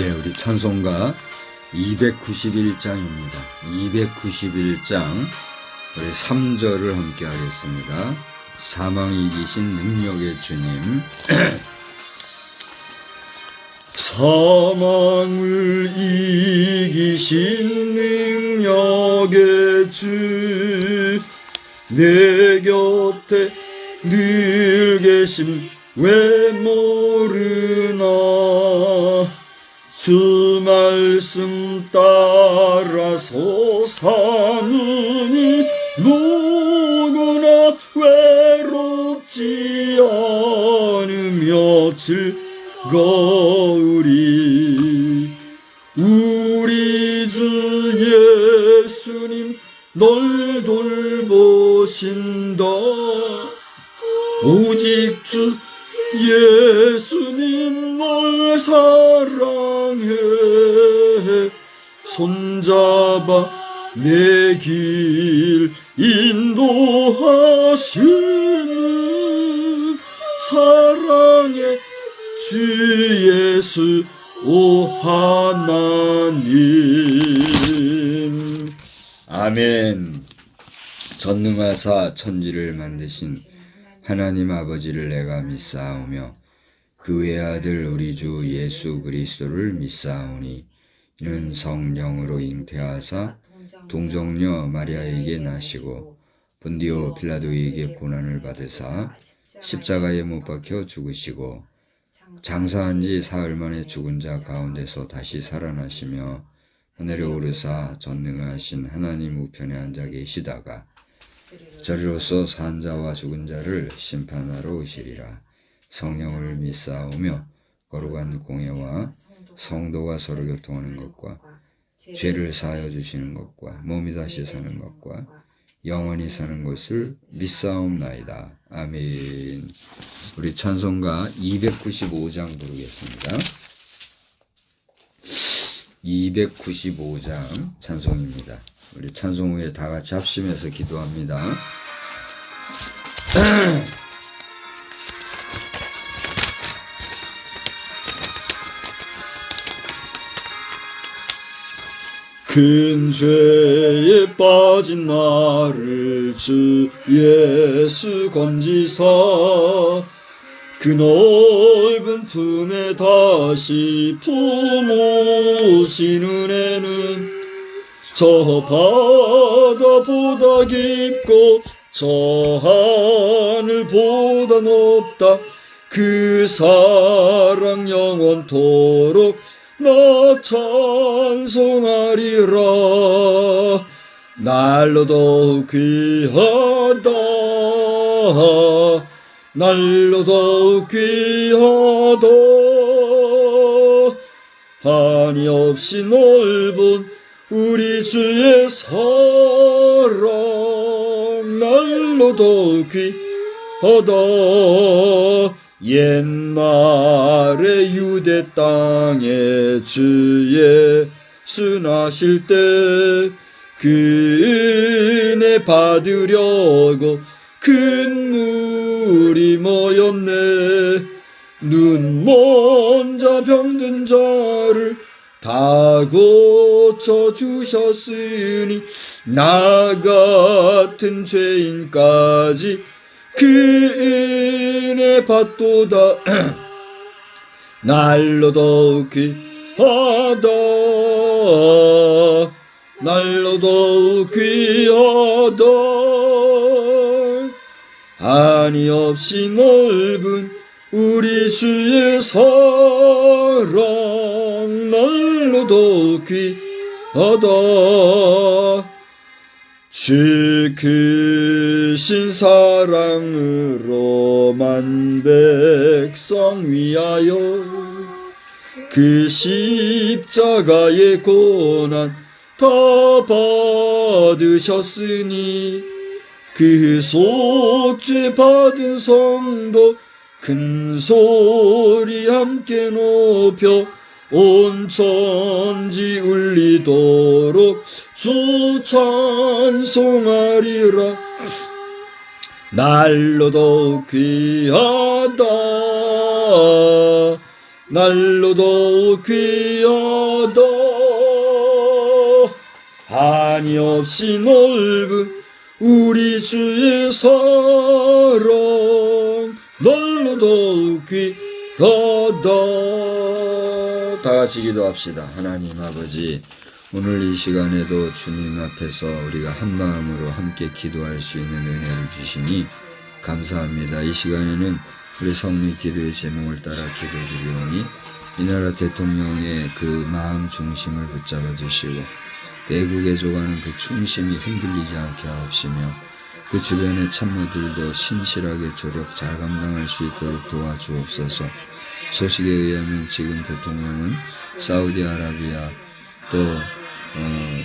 예, 우리 찬송가 291장입니다. 291장 우리 3절을 함께 하겠습니다. 사망이 이기신 능력의 주님. 사망을 이기신 능력의 주, 내 곁에 늘 계심 왜 모르나. 주 말씀 따라서 사느니 누구나 외롭지 않으며 즐거우리. 우리 주 예수님 널 돌보신다. 오직 주 예수님 널 사랑해. 손잡아 내 길 인도하시는 사랑의 주 예수 오 하나님. 아멘. 전능하사 천지를 만드신 하나님 아버지를 내가 믿사오며 그 외아들 우리 주 예수 그리스도를 믿사오니 이는 성령으로 잉태하사 동정녀 마리아에게 나시고 본디오 빌라도에게 고난을 받으사 십자가에 못 박혀 죽으시고 장사한 지 사흘 만에 죽은 자 가운데서 다시 살아나시며 하늘에 오르사 전능하신 하나님 우편에 앉아 계시다가 저리로서 산 자와 죽은 자를 심판하러 오시리라. 성령을 믿사오며 거룩한 공예와 성도가 서로 교통하는 것과 죄를 사하여 주시는 것과 몸이 다시 사는 것과 영원히 사는 것을 믿사옵나이다. 아멘. 우리 찬송가 295장 부르겠습니다. 295장 찬송입니다. 우리 찬송 후에 다 같이 합심해서 기도합니다. 큰 죄에 빠진 나를 주 예수 건지사 그 넓은 품에 다시 품으신 은혜는 저 바다보다 깊고 저 하늘보다 높다. 그 사랑 영원토록 나 찬송하리라. 날로 더욱 귀하다. 날로 더욱 귀하다. 한이 없이 넓은 우리 주의 사랑 날로 더욱 귀하다. 옛날에 유대 땅에 주 예수 나실 때 그 은혜 받으려고 큰 물이 모였네. 눈 먼 자 병든 자를 다 고쳐주셨으니 나 같은 죄인까지 그 은혜 받도다. 날로 더욱 귀하다. 날로 더욱 귀하다. 한이 없이 넓은 우리 주의 사랑 날로 더욱 귀하다. 주 크신 사랑으로 만 백성 위하여 그 십자가의 고난 다 받으셨으니 그 속죄 받은 성도 큰 소리 함께 높여 온 천지 울리도록 주 찬송하리라. 날로 더욱 귀하다. 날로 더욱 귀하다. 한이 없이 넓은 우리 주의 사랑 날로 더욱 귀하다. 다 같이 기도합시다. 하나님 아버지, 오늘 이 시간에도 주님 앞에서 우리가 한 마음으로 함께 기도할 수 있는 은혜를 주시니 감사합니다. 이 시간에는 우리 성리 기도의 제목을 따라 기도드리오니 이 나라 대통령의 그 마음 중심을 붙잡아 주시고 내국에 조가는 그 중심이 흔들리지 않게 하옵시며 그 주변의 참모들도 신실하게 조력 잘 감당할 수 있도록 도와주옵소서. 소식에 의하면 지금 대통령은 사우디아라비아 또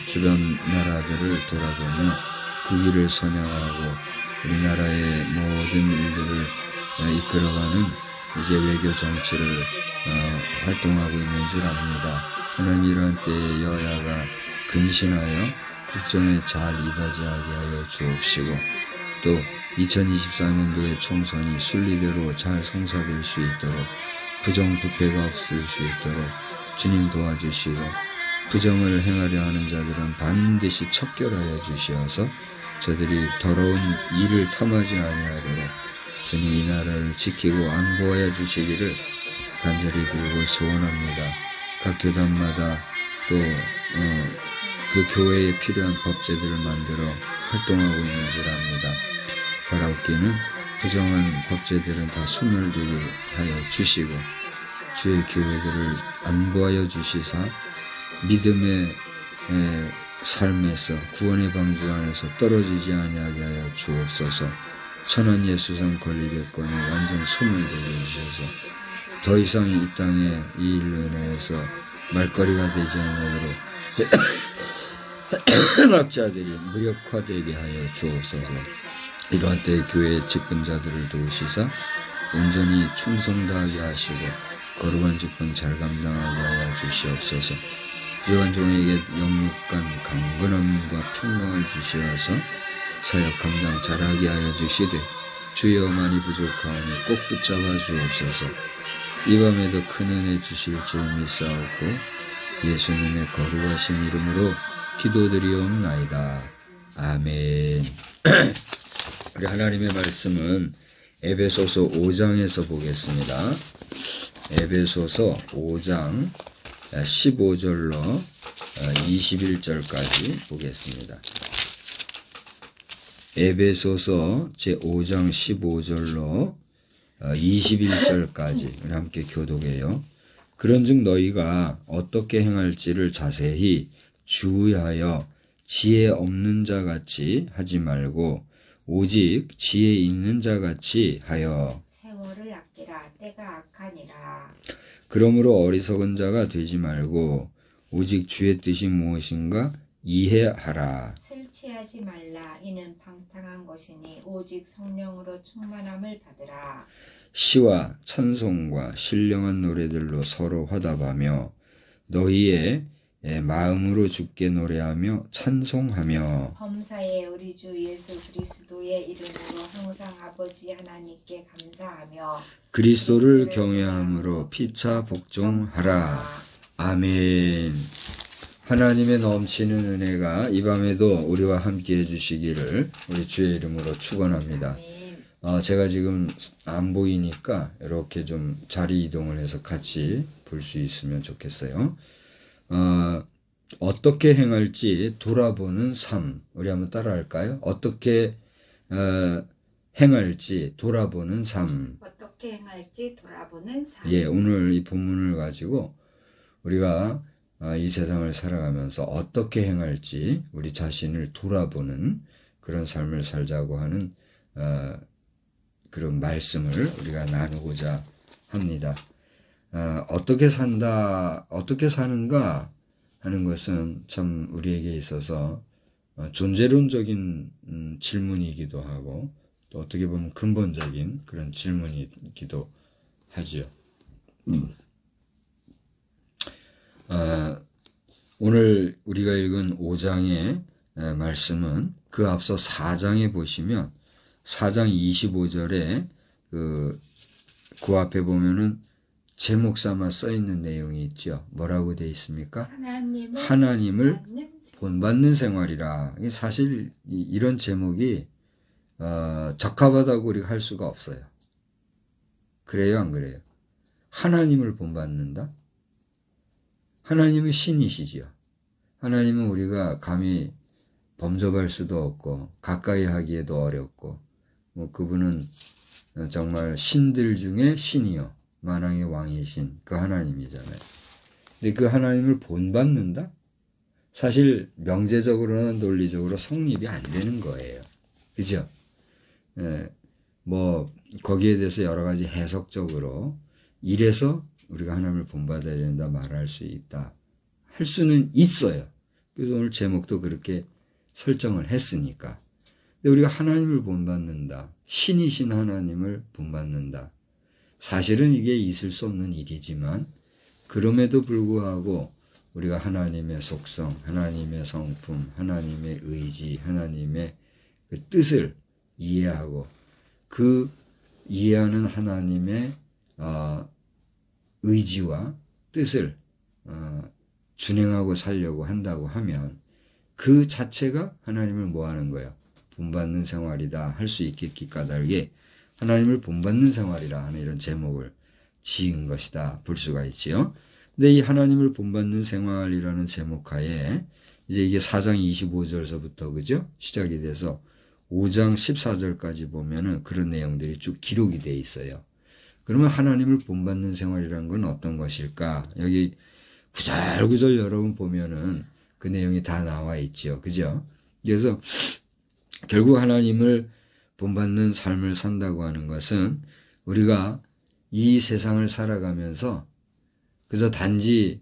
주변 나라들을 돌아보며 그 길을 선양하고 우리나라의 모든 일들을 이끌어가는 이제 외교 정치를 활동하고 있는 줄 압니다. 하나님, 이러한 때에 여야가 근신하여 국정에 잘 이바지하게 하여 주옵시고 또 2024년도의 총선이 순리대로 잘 성사될 수 있도록 부정부패가 없을 수 있도록 주님 도와주시고 부정을 행하려 하는 자들은 반드시 척결하여 주시어서 저들이 더러운 일을 탐하지 아니하도록 주님 이 나라를 지키고 안보하여 주시기를 간절히 빌고 소원합니다. 각 교단마다 또 그 교회에 필요한 법제들을 만들어 활동하고 있는 줄 압니다. 바라옵기는 부정한 법제들은 다 소멸되게 하여 주시고 주의 교회들을 안보하여 주시사 믿음의 삶에서 구원의 방주 안에서 떨어지지 아니하게 하여 주옵소서. 천한 예수상 건립의권이 완전 소멸되게 해주셔서 더 이상 이 땅에 이 일로 인해서 말거리가 되지 않으므로 학자들이 무력화되게 하여 주옵소서. 이러한 때에 교회의 직분자들을 도우시사 온전히 충성 다하게 하시고 거룩한 직분 잘 감당하게 하여 주시옵소서. 부족한 종에게 영육간 강건함과 평강을 주시어서 사역 감당 잘하게 하여 주시되 주여 많이 부족하오니 꼭 붙잡아 주옵소서. 이 밤에도 큰 은혜 주실 줄 믿사오고 예수님의 거룩하신 이름으로 기도드리옵나이다. 아멘. 우리 하나님의 말씀은 에베소서 5장에서 보겠습니다. 에베소서 5장 15절로 21절까지 보겠습니다. 에베소서 제5장 15절로 21절까지 우리 함께 교독해요. 그런즉 너희가 어떻게 행할지를 자세히 주의하여 지혜 없는 자같이 하지 말고 오직 지혜 있는 자같이 하여 세월을 아끼라. 때가 악하니라. 그러므로 어리석은 자가 되지 말고 오직 주의 뜻이 무엇인가 이해하라. 술 취하지 말라. 이는 방탕한 것이니 오직 성령으로 충만함을 받으라. 시와 찬송과 신령한 노래들로 서로 화답하며 너희의 마음으로 주께 노래하며 찬송하며 범사에 우리 주 예수 그리스도의 이름으로 항상 아버지 하나님께 감사하며 그리스도를 경외함으로 피차 복종하라. 아멘. 하나님의 넘치는 은혜가 이 밤에도 우리와 함께 해주시기를 우리 주의 이름으로 축원합니다. 제가 지금 안 보이니까 이렇게 좀 자리 이동을 해서 같이 볼 수 있으면 좋겠어요. 어떻게 행할지 돌아보는 삶. 우리 한번 따라 할까요? 어떻게 행할지 돌아보는 삶. 어떻게 행할지 돌아보는 삶. 예, 오늘 이 본문을 가지고 우리가 이 세상을 살아가면서 어떻게 행할지 우리 자신을 돌아보는 그런 삶을 살자고 하는 그런 말씀을 우리가 나누고자 합니다. 어떻게 산다, 어떻게 사는가 하는 것은 참 우리에게 있어서 존재론적인 질문이기도 하고 또 어떻게 보면 근본적인 그런 질문이기도 하지요. 오늘 우리가 읽은 5장의 말씀은 그 앞서 4장에 보시면 4장 25절에 그 앞에 보면은 제목 삼아 써 있는 내용이 있죠. 뭐라고 되어 있습니까? 하나님을 하나님을 받는 본받는 생활이라. 사실 이런 제목이 적합하다고 우리가 할 수가 없어요. 그래요, 안 그래요? 하나님을 본받는다? 하나님은 신이시지요. 하나님은 우리가 감히 범접할 수도 없고 가까이 하기에도 어렵고 그분은 정말 신들 중에 신이요 만왕의 왕이신 그 하나님이잖아요. 근데 그 하나님을 본받는다? 사실 명제적으로나 논리적으로 성립이 안 되는 거예요. 그죠? 뭐 거기에 대해서 여러 가지 해석적으로 이래서 우리가 하나님을 본받아야 된다 말할 수 있다 할 수는 있어요. 그래서 오늘 제목도 그렇게 설정을 했으니까. 근데 우리가 하나님을 본받는다, 신이신 하나님을 본받는다, 사실은 이게 있을 수 없는 일이지만 그럼에도 불구하고 우리가 하나님의 속성, 하나님의 성품, 하나님의 의지, 하나님의 그 뜻을 이해하고 그 이해하는 하나님의 의지와 뜻을 준행하고 살려고 한다고 하면 그 자체가 하나님을 뭐하는 거예요? 본받는 생활이다 할 수 있겠기 까닭에 하나님을 본받는 생활이라 하는 이런 제목을 지은 것이다 볼 수가 있지요. 근데 이 하나님을 본받는 생활이라는 제목하에 이제 이게 4장 25절서부터 그죠? 시작이 돼서 5장 14절까지 보면은 그런 내용들이 쭉 기록이 돼 있어요. 그러면 하나님을 본받는 생활이라는 건 어떤 것일까? 여기 구절구절 여러분 보면은 그 내용이 다 나와 있죠. 그죠? 그래서 결국 하나님을 본받는 삶을 산다고 하는 것은 우리가 이 세상을 살아가면서 그저 단지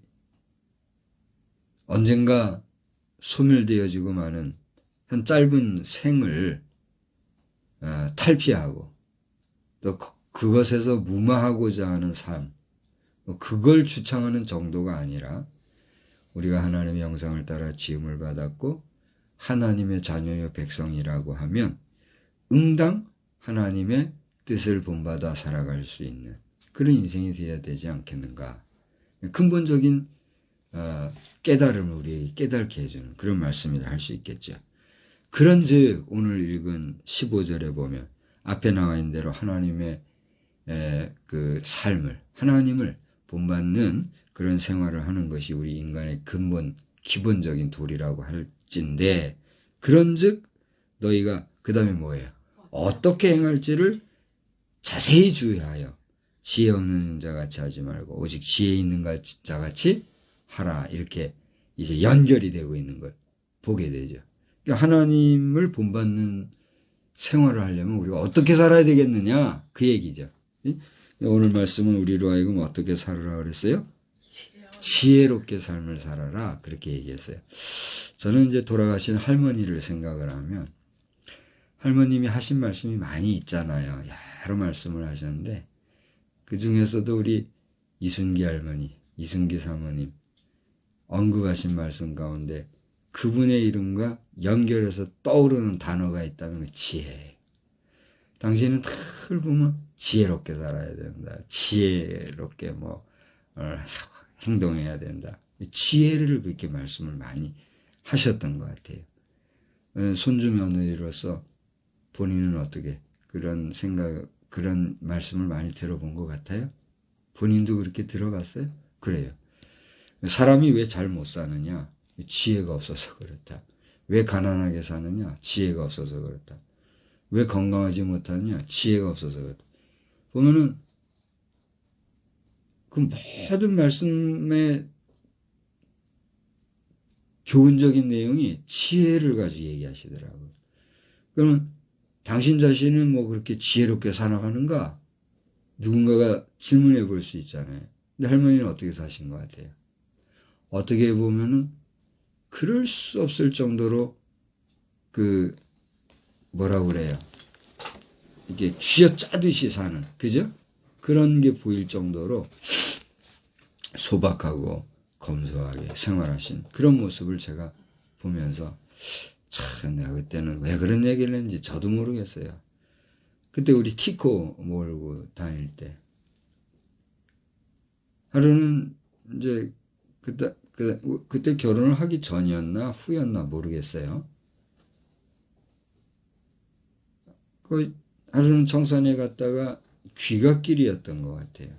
언젠가 소멸되어지고 마는 한 짧은 생을 탈피하고 또 그것에서 무마하고자 하는 삶, 그걸 주창하는 정도가 아니라 우리가 하나님의 형상을 따라 지음을 받았고 하나님의 자녀요 백성이라고 하면 응당 하나님의 뜻을 본받아 살아갈 수 있는 그런 인생이 되어야 되지 않겠는가. 근본적인 깨달음을 우리에게 깨닫게 해주는 그런 말씀이라 할 수 있겠죠. 그런즉 오늘 읽은 15절에 보면 앞에 나와 있는 대로 하나님의 그 삶을 하나님을 본받는 그런 생활을 하는 것이 우리 인간의 근본 기본적인 도리라고 할진데 그런즉 너희가 그 다음에 뭐예요? 어떻게 행할지를 자세히 주의하여 지혜 없는 자같이 하지 말고 오직 지혜 있는 자같이 하라. 이렇게 이제 연결이 되고 있는 걸 보게 되죠. 그러니까 하나님을 본받는 생활을 하려면 우리가 어떻게 살아야 되겠느냐 그 얘기죠. 오늘 말씀은 우리로 하여금 어떻게 살아라 그랬어요? 지혜롭게 삶을 살아라 그렇게 얘기했어요. 저는 이제 돌아가신 할머니를 생각을 하면 할머님이 하신 말씀이 많이 있잖아요. 여러 말씀을 하셨는데 그 중에서도 우리 이순기 할머니, 이순기 사모님 언급하신 말씀 가운데 그분의 이름과 연결해서 떠오르는 단어가 있다면 지혜예요. 당신은 늘 보면 지혜롭게 살아야 된다. 지혜롭게 행동해야 된다. 지혜를 그렇게 말씀을 많이 하셨던 것 같아요. 손주 며느리로서 본인은 어떻게 그런 말씀을 많이 들어본 것 같아요? 본인도 그렇게 들어봤어요? 그래요. 사람이 왜 잘 못 사느냐? 지혜가 없어서 그렇다. 왜 가난하게 사느냐? 지혜가 없어서 그렇다. 왜 건강하지 못하느냐? 지혜가 없어서 그렇다. 보면은 그 모든 말씀의 교훈적인 내용이 지혜를 가지고 얘기하시더라고요. 그러면 당신 자신은 그렇게 지혜롭게 살아가는가? 누군가가 질문해 볼 수 있잖아요. 근데 할머니는 어떻게 사신 것 같아요? 어떻게 보면은 그럴 수 없을 정도로 뭐라고 그래요? 이게 쥐어짜듯이 사는, 그죠? 그런 게 보일 정도로 소박하고 검소하게 생활하신 그런 모습을 제가 보면서 참 내가 그때는 왜 그런 얘기를 했는지 저도 모르겠어요. 그때 우리 키코 몰고 다닐 때 하루는 이제 그때 결혼을 하기 전이었나 후였나 모르겠어요. 하루는 청산에 갔다가 귀갓길이었던 것 같아요.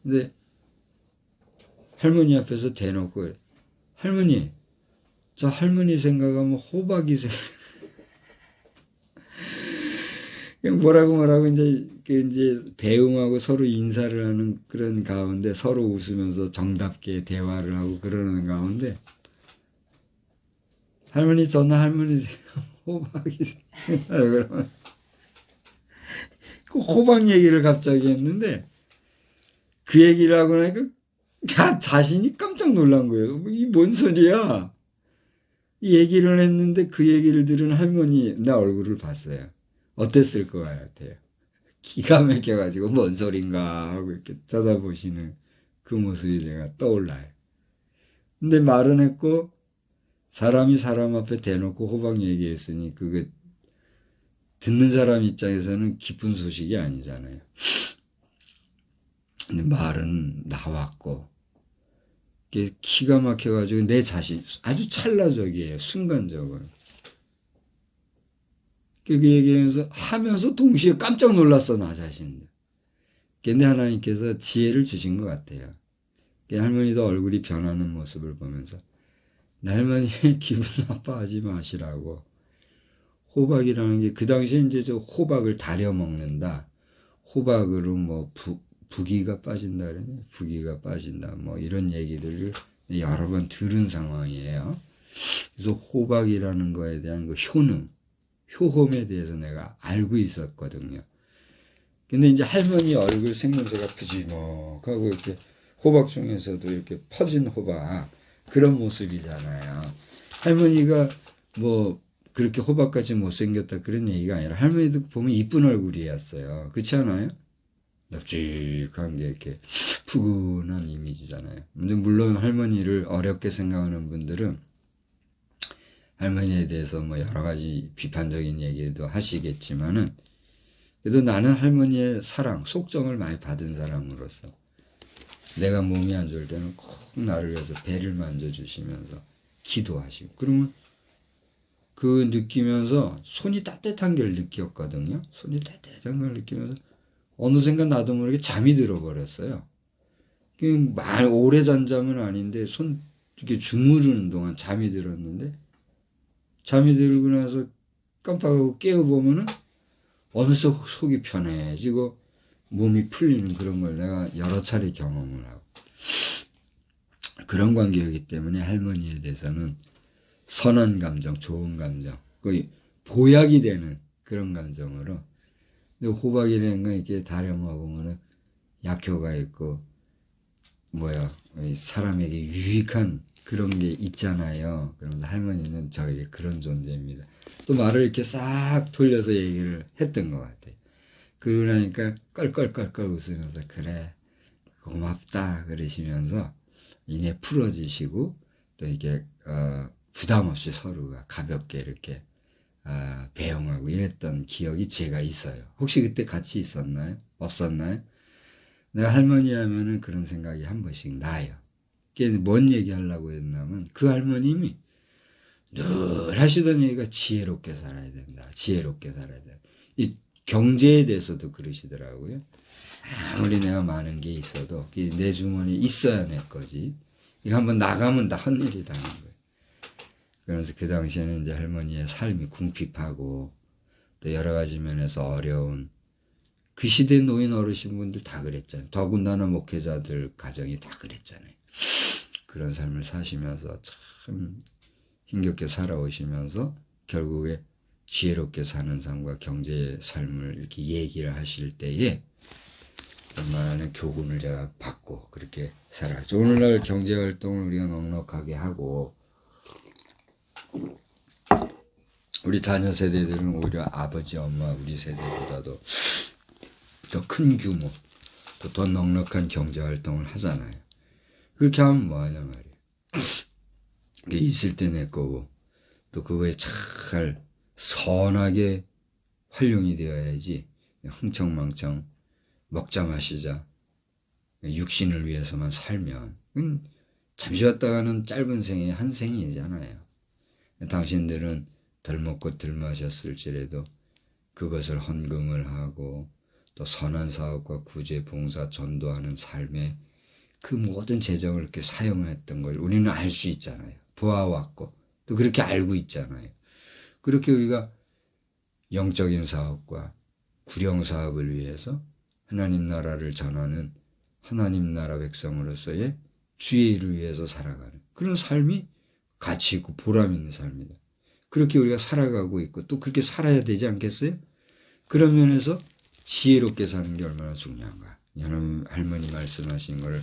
근데 할머니 앞에서 대놓고, 할머니, 저 할머니 생각하면 호박이 뭐라고 이제 배웅하고 서로 인사를 하는 그런 가운데 서로 웃으면서 정답게 대화를 하고 그러는 가운데, 할머니, 저는 할머니 호박이 그러면 그 호박 얘기를 갑자기 했는데, 그 얘기를 하고 나니까 자신이 깜짝 놀란 거예요. 이 뭔 소리야? 이 얘기를 했는데 그 얘기를 들은 할머니 나 얼굴을 봤어요. 어땠을 것 같아요? 기가 막혀가지고 뭔 소린가 하고 이렇게 쳐다보시는 그 모습이 내가 떠올라요. 근데 말은 했고 사람이 사람 앞에 대놓고 호박 얘기했으니 그게 듣는 사람 입장에서는 기쁜 소식이 아니잖아요. 근데 말은 나왔고 기가 막혀가지고 내 자신 아주 찰나적이에요. 순간적으로. 그 얘기하면서 동시에 깜짝 놀랐어 나 자신도. 근데 하나님께서 지혜를 주신 것 같아요. 할머니도 얼굴이 변하는 모습을 보면서 나 할머니 기분 나빠하지 마시라고. 호박이라는 게 그 당시에 이제 저 호박을 다려 먹는다. 호박으로 뭐 부기가 빠진다 그러네. 부기가 빠진다. 뭐 이런 얘기들을 여러 번 들은 상황이에요. 그래서 호박이라는 거에 대한 그 효험에 대해서 내가 알고 있었거든요. 근데 이제 할머니 얼굴 생김새가 부지목하고 이렇게 호박 중에서도 이렇게 퍼진 호박 그런 모습이잖아요. 할머니가 뭐 그렇게 호박같이 못생겼다 그런 얘기가 아니라 할머니도 보면 이쁜 얼굴이었어요. 그렇지 않아요? 납작한 게 이렇게 푸근한 이미지잖아요. 근데 물론 할머니를 어렵게 생각하는 분들은 할머니에 대해서 뭐 여러 가지 비판적인 얘기도 하시겠지만은 그래도 나는 할머니의 사랑, 속정을 많이 받은 사람으로서 내가 몸이 안 좋을 때는 꼭 나를 위해서 배를 만져주시면서 기도하시고 그러면 그 느끼면서 손이 따뜻한 걸 느꼈거든요. 손이 따뜻한 걸 느끼면서 어느샌가 나도 모르게 잠이 들어버렸어요. 오래 잔 잠은 아닌데 손 이렇게 주무르는 동안 잠이 들었는데 잠이 들고 나서 깜빡하고 깨어보면은 어느새 속이 편해지고 몸이 풀리는 그런 걸 내가 여러 차례 경험을 하고 그런 관계이기 때문에 할머니에 대해서는 선한 감정, 좋은 감정, 거의 보약이 되는 그런 감정으로. 근데 호박이라는 건 이렇게 다려 먹으면 약효가 있고 사람에게 유익한 그런 게 있잖아요. 그러면서 할머니는 저에게 그런 존재입니다. 또 말을 이렇게 싹 돌려서 얘기를 했던 것 같아요. 그러니까 껄껄껄껄 웃으면서 그래 고맙다 그러시면서 이내 풀어지시고 또 이게 부담 없이 서로가 가볍게 이렇게 배웅하고 이랬던 기억이 제가 있어요. 혹시 그때 같이 있었나요? 없었나요? 내가 할머니 하면은 그런 생각이 한 번씩 나요. 뭔 얘기 하려고 했냐면 그 할머님이 늘 하시던 얘기가 지혜롭게 살아야 된다. 지혜롭게 살아야 된다. 이 경제에 대해서도 그러시더라고요. 아무리 내가 많은 게 있어도 내 주머니에 있어야 내 거지. 이거 한번 나가면 다 헛일이다 하는 거예요. 그러면서 그 당시에는 이제 할머니의 삶이 궁핍하고 또 여러 가지 면에서 어려운 그 시대 노인 어르신분들 다 그랬잖아요. 더군다나 목회자들 가정이 다 그랬잖아요. 그런 삶을 사시면서 참 힘겹게 살아오시면서 결국에 지혜롭게 사는 삶과 경제의 삶을 이렇게 얘기를 하실 때에 얼마나 교훈을 제가 받고 그렇게 살아죠. 오늘날 경제활동을 우리가 넉넉하게 하고 우리 자녀 세대들은 오히려 아버지, 엄마, 우리 세대보다도 더 큰 규모, 또 더 넉넉한 경제활동을 하잖아요. 그렇게 하면 뭐하냐 말이에요. 그게 있을 때 내 거고 또 그거에 잘 선하게 활용이 되어야지 흥청망청 먹자 마시자 육신을 위해서만 살면 잠시 왔다가는 짧은 생에 한 생이잖아요. 당신들은 덜 먹고 덜 마셨을지라도 그것을 헌금을 하고 또 선한 사업과 구제, 봉사, 전도하는 삶에 그 모든 재정을 이렇게 사용했던 걸 우리는 알 수 있잖아요. 보아왔고 또 그렇게 알고 있잖아요. 그렇게 우리가 영적인 사업과 구령 사업을 위해서 하나님 나라를 전하는 하나님 나라 백성으로서의 주의 일을 위해서 살아가는 그런 삶이 가치 있고 보람 있는 삶이다. 그렇게 우리가 살아가고 있고 또 그렇게 살아야 되지 않겠어요? 그런 면에서 지혜롭게 사는 게 얼마나 중요한가. 여러분 할머니 말씀하신 걸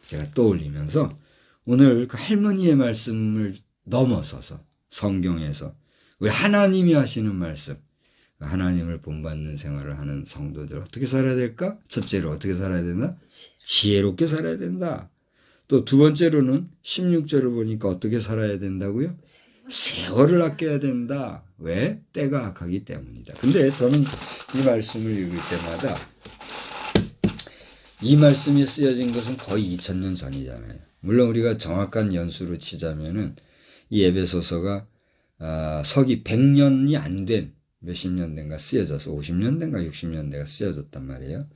제가 떠올리면서 오늘 그 할머니의 말씀을 넘어서서 성경에서 우리 하나님이 하시는 말씀, 하나님을 본받는 생활을 하는 성도들 어떻게 살아야 될까? 첫째로 어떻게 살아야 된다? 지혜롭게 살아야 된다. 또 두 번째로는 16절을 보니까 어떻게 살아야 된다고요? 세월을 아껴야 된다. 왜? 때가 악하기 때문이다. 근데 저는 이 말씀을 읽을 때마다 이 말씀이 쓰여진 것은 거의 2000년 전이잖아요. 물론 우리가 정확한 연수로 치자면은 이 에베소서가 서기 100년이 안 된 몇십 년 된가 쓰여져서 50년 된가 60년 된가 쓰여졌단 말이에요.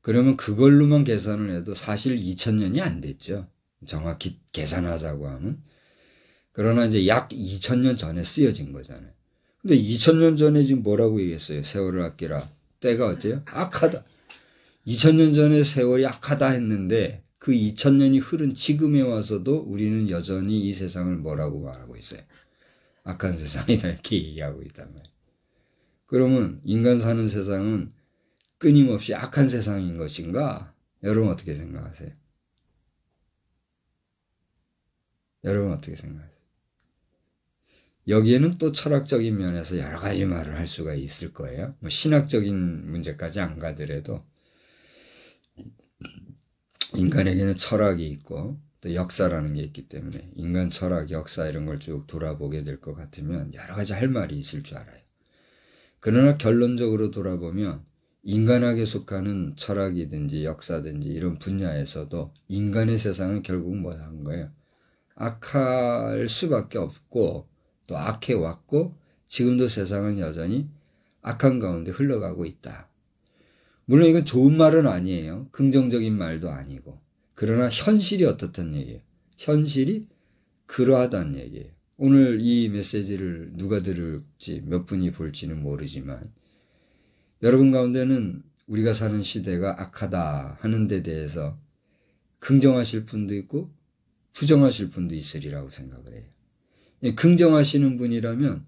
그러면 그걸로만 계산을 해도 사실 2000년이 안 됐죠. 정확히 계산하자고 하면. 그러나 이제 약 2000년 전에 쓰여진 거잖아요. 근데 2000년 전에 지금 뭐라고 얘기했어요? 세월을 아끼라. 때가 어때요? 악하다. 2000년 전에 세월이 악하다 했는데 그 2000년이 흐른 지금에 와서도 우리는 여전히 이 세상을 뭐라고 말하고 있어요? 악한 세상이다 이렇게 얘기하고 있단 말이에요. 그러면 인간 사는 세상은 끊임없이 악한 세상인 것인가? 여러분 어떻게 생각하세요? 여러분 어떻게 생각하세요? 여기에는 또 철학적인 면에서 여러 가지 말을 할 수가 있을 거예요. 뭐 신학적인 문제까지 안 가더라도 인간에게는 철학이 있고 또 역사라는 게 있기 때문에 인간 철학, 역사 이런 걸 쭉 돌아보게 될 것 같으면 여러 가지 할 말이 있을 줄 알아요. 그러나 결론적으로 돌아보면 인간학에 속하는 철학이든지 역사든지 이런 분야에서도 인간의 세상은 결국 뭐 하는 거예요? 악할 수밖에 없고 또 악해왔고 지금도 세상은 여전히 악한 가운데 흘러가고 있다. 물론 이건 좋은 말은 아니에요. 긍정적인 말도 아니고. 그러나 현실이 어떻단 얘기예요? 현실이 그러하다는 얘기예요. 오늘 이 메시지를 누가 들을지 몇 분이 볼지는 모르지만 여러분 가운데는 우리가 사는 시대가 악하다 하는 데 대해서 긍정하실 분도 있고 부정하실 분도 있으리라고 생각을 해요. 긍정하시는 분이라면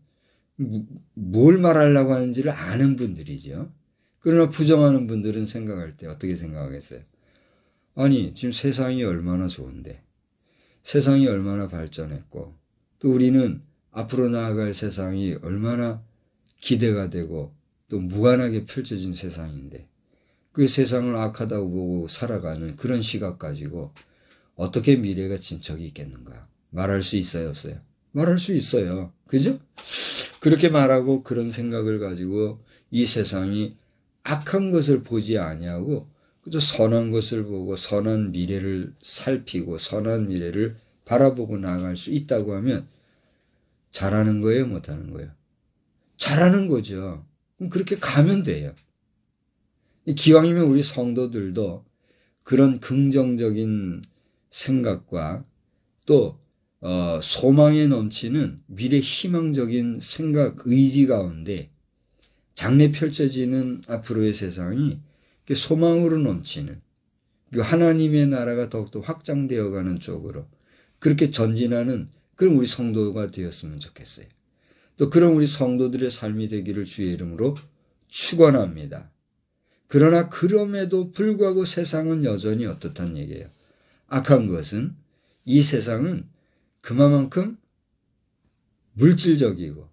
뭘 말하려고 하는지를 아는 분들이죠. 그러나 부정하는 분들은 생각할 때 어떻게 생각하겠어요? 아니 지금 세상이 얼마나 좋은데 세상이 얼마나 발전했고 또 우리는 앞으로 나아갈 세상이 얼마나 기대가 되고 또 무관하게 펼쳐진 세상인데 그 세상을 악하다고 보고 살아가는 그런 시각 가지고 어떻게 미래가 진척이 있겠는가? 말할 수 있어요, 없어요? 말할 수 있어요. 그죠? 그렇게 말하고 그런 생각을 가지고 이 세상이 악한 것을 보지 아니하고 그저 선한 것을 보고 선한 미래를 살피고 선한 미래를 바라보고 나아갈 수 있다고 하면 잘하는 거예요, 못하는 거예요? 잘하는 거죠. 그럼 그렇게 가면 돼요. 기왕이면 우리 성도들도 그런 긍정적인 생각과 또 소망에 넘치는 미래 희망적인 생각, 의지 가운데 장래 펼쳐지는 앞으로의 세상이 소망으로 넘치는 하나님의 나라가 더욱더 확장되어가는 쪽으로 그렇게 전진하는 그런 우리 성도가 되었으면 좋겠어요. 또 그런 우리 성도들의 삶이 되기를 주의 이름으로 축원합니다. 그러나 그럼에도 불구하고 세상은 여전히 어떻단 얘기예요? 악한 것은 이 세상은 그만큼 물질적이고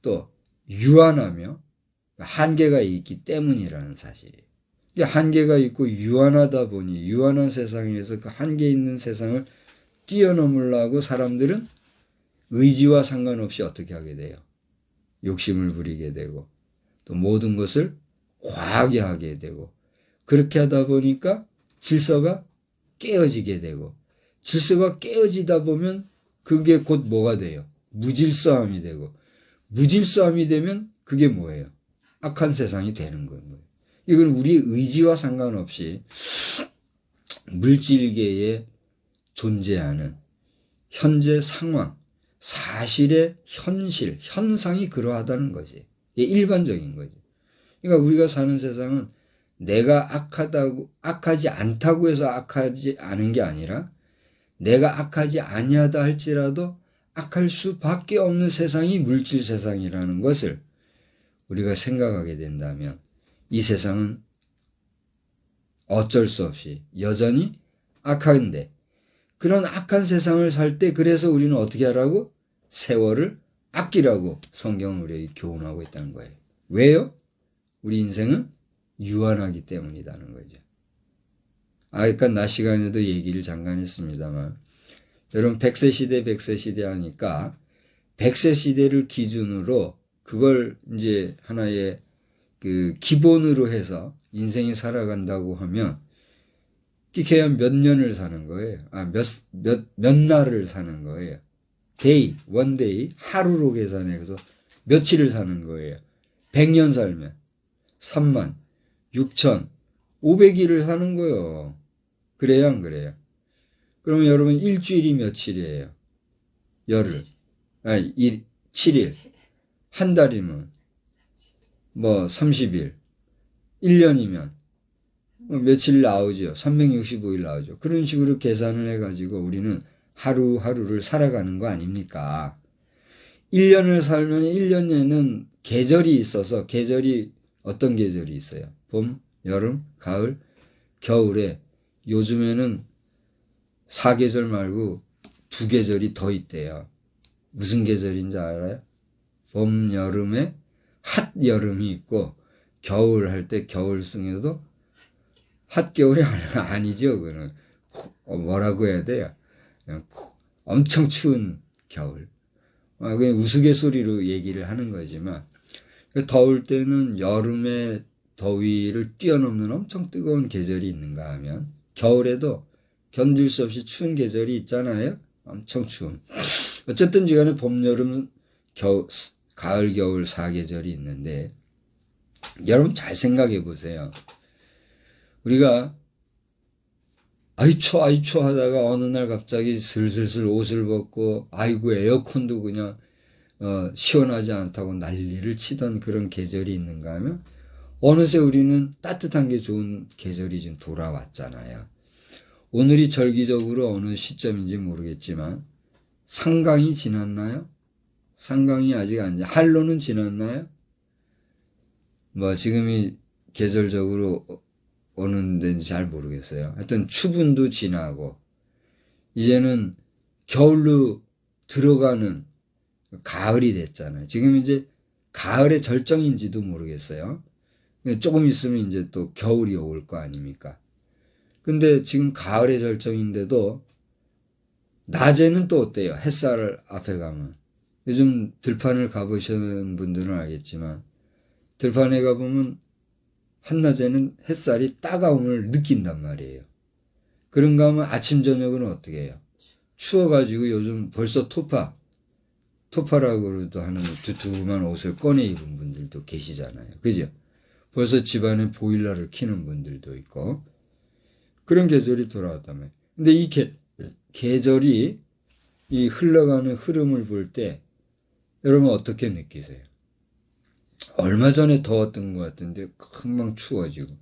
또 유한하며 한계가 있기 때문이라는 사실이에요. 한계가 있고 유한하다 보니 유한한 세상에서 그 한계 있는 세상을 뛰어넘으려고 사람들은 의지와 상관없이 어떻게 하게 돼요? 욕심을 부리게 되고 또 모든 것을 과하게 하게 되고 그렇게 하다 보니까 질서가 깨어지게 되고, 질서가 깨어지다 보면 그게 곧 뭐가 돼요? 무질서함이 되고, 무질서함이 되면 그게 뭐예요? 악한 세상이 되는 거예요. 이건 우리의 의지와 상관없이 물질계에 존재하는 현재 상황, 사실의 현실, 현상이 그러하다는 거지. 이게 일반적인 거지. 그러니까 우리가 사는 세상은 내가 악하지 않다고 해서 악하지 않은 게 아니라 내가 악하지 아니하다 할지라도 악할 수밖에 없는 세상이 물질 세상이라는 것을 우리가 생각하게 된다면 이 세상은 어쩔 수 없이 여전히 악한데, 그런 악한 세상을 살 때 그래서 우리는 어떻게 하라고? 세월을 아끼라고 성경은 우리에게 교훈하고 있다는 거예요. 왜요? 우리 인생은 유한하기 때문이라는 거죠. 아까 낮 시간에도 얘기를 잠깐 했습니다만, 여러분 100세 시대 100세 시대 하니까 100세 시대를 기준으로 그걸 이제 하나의 그 기본으로 해서 인생이 살아간다고 하면 그게 몇 년을 사는 거예요. 몇 날을 사는 거예요. 데이, 원데이, 하루로 계산해서 며칠을 사는 거예요. 100년 살면 3만 6천 500일을 사는 거예요. 그래요, 안 그래요? 그러면 여러분 일주일이 며칠이에요? 열흘. 7일. 한 달이면 뭐 30일. 1년이면 며칠 나오죠. 365일 나오죠. 그런 식으로 계산을 해가지고 우리는 하루하루를 살아가는 거 아닙니까? 1년을 살면 1년에는 계절이 있어서, 계절이 어떤 계절이 있어요? 봄, 여름, 가을, 겨울에 요즘에는 4계절 말고 2계절이 더 있대요. 무슨 계절인지 알아요? 봄, 여름에 핫여름이 있고, 겨울 할 때 겨울 중에도 핫겨울이 아니죠. 그거는 뭐라고 해야 돼요? 그냥 엄청 추운 겨울. 그냥 우스갯소리로 얘기를 하는 거지만, 더울 때는 여름의 더위를 뛰어넘는 엄청 뜨거운 계절이 있는가 하면 겨울에도 견딜 수 없이 추운 계절이 있잖아요. 엄청 추운. 어쨌든 지간에 봄, 여름, 가을, 겨울 4계절이 있는데, 여러분 잘 생각해 보세요. 우리가 아이 추워 하다가 어느 날 갑자기 슬슬슬 옷을 벗고, 아이고 에어컨도 그냥 시원하지 않다고 난리를 치던 그런 계절이 있는가 하면 어느새 우리는 따뜻한 게 좋은 계절이 지금 돌아왔잖아요. 오늘이 절기적으로 어느 시점인지 모르겠지만 상강이 지났나요? 상강이 아직 안, 한로는 지났나요? 뭐 지금이 계절적으로 오는 데인지 잘 모르겠어요. 하여튼 추분도 지나고 이제는 겨울로 들어가는 가을이 됐잖아요. 지금 이제 가을의 절정인지도 모르겠어요. 조금 있으면 이제 또 겨울이 올 거 아닙니까? 근데 지금 가을의 절정인데도 낮에는 또 어때요? 햇살 앞에 가면. 요즘 들판을 가보시는 분들은 알겠지만 들판에 가보면 한낮에는 햇살이 따가움을 느낀단 말이에요. 그런가 하면 아침 저녁은 어떻게 해요? 추워가지고 요즘 벌써 토파라고도 하는 두툼한 옷을 꺼내 입은 분들도 계시잖아요. 그죠? 벌써 집안에 보일러를 켜는 분들도 있고, 그런 계절이 돌아왔다며. 근데 이 계절이 이 흘러가는 흐름을 볼 때 여러분 어떻게 느끼세요? 얼마 전에 더웠던 것 같은데 금방 추워지고,